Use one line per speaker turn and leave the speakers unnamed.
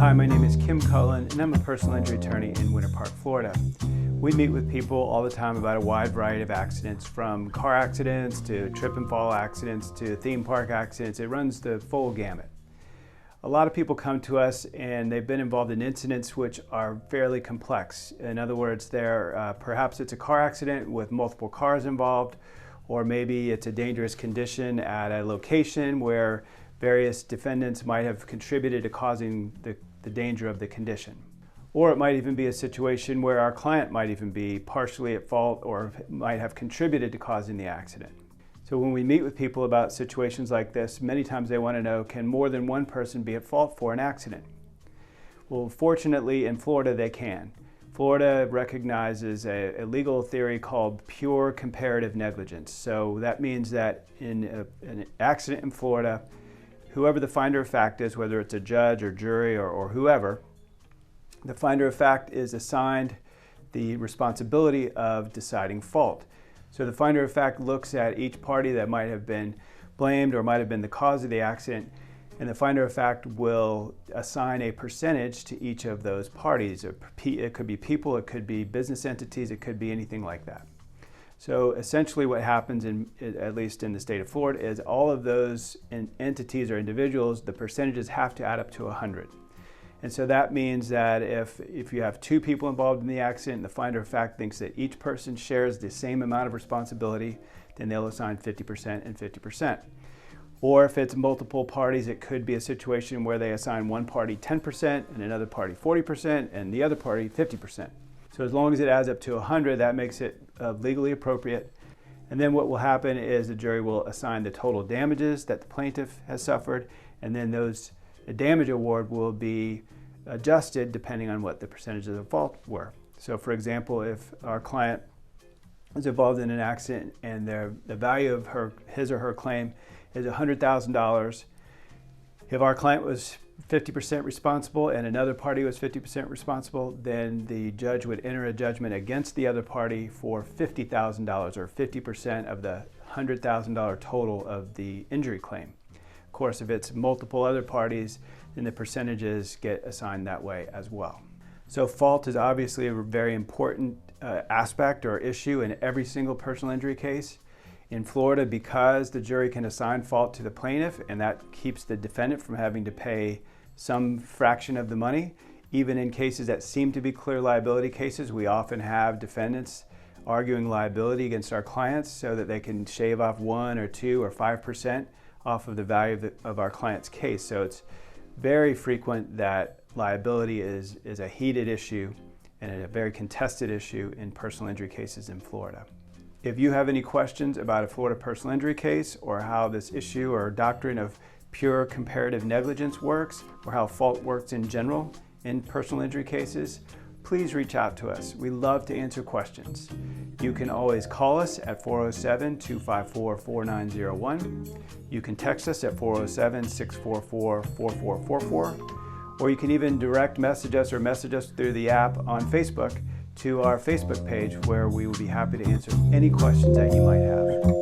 Hi, my name is Cullen, and I'm a personal injury attorney in Winter Park, Florida. We meet with people all the time about a wide variety of accidents, from car accidents to trip and fall accidents to theme park accidents. It runs the full gamut. A lot of people come to us and they've been involved in incidents which are fairly complex. In other words, perhaps it's a car accident with multiple cars involved, or maybe it's a dangerous condition at a location where various defendants might have contributed to causing the danger of the condition. Or it might even be a situation where our client might even be partially at fault or might have contributed to causing the accident. So when we meet with people about situations like this, many times they want to know, can more than one person be at fault for an accident? Well, fortunately in Florida they can. Florida recognizes a legal theory called pure comparative negligence. So that means that in an accident in Florida, whoever the finder of fact is, whether it's a judge or jury or whoever, the finder of fact is assigned the responsibility of deciding fault. So the finder of fact looks at each party that might have been blamed or might have been the cause of the accident, and the finder of fact will assign a percentage to each of those parties. It could be people, it could be business entities, it could be anything like that. So essentially what happens, at least in the state of Florida, is all of those entities or individuals, the percentages have to add up to 100. And so that means that if you have two people involved in the accident and the finder of fact thinks that each person shares the same amount of responsibility, then they'll assign 50% and 50%. Or if it's multiple parties, it could be a situation where they assign one party 10% and another party 40% and the other party 50%. So as long as it adds up to 100, that makes it legally appropriate. And then what will happen is the jury will assign the total damages that the plaintiff has suffered, and then the damage award will be adjusted depending on what the percentages of fault were. So for example, if our client is involved in an accident and the value of his or her claim is $100,000, if our client was 50% responsible and another party was 50% responsible, then the judge would enter a judgment against the other party for $50,000 or 50% of the $100,000 total of the injury claim. Of course, if it's multiple other parties, then the percentages get assigned that way as well. So fault is obviously a very important aspect or issue in every single personal injury case. In Florida, because the jury can assign fault to the plaintiff, and that keeps the defendant from having to pay some fraction of the money, even in cases that seem to be clear liability cases, we often have defendants arguing liability against our clients so that they can shave off 1 or 2 or 5% off of the value of our client's case. So it's very frequent that liability is a heated issue and a very contested issue in personal injury cases in Florida. If you have any questions about a Florida personal injury case, or how this issue or doctrine of pure comparative negligence works, or how fault works in general in personal injury cases, please reach out to us. We love to answer questions. You can always call us at 407-254-4901. You can text us at 407-644-4444, or you can even direct message us or message us through the app on Facebook to our Facebook page, where we will be happy to answer any questions that you might have.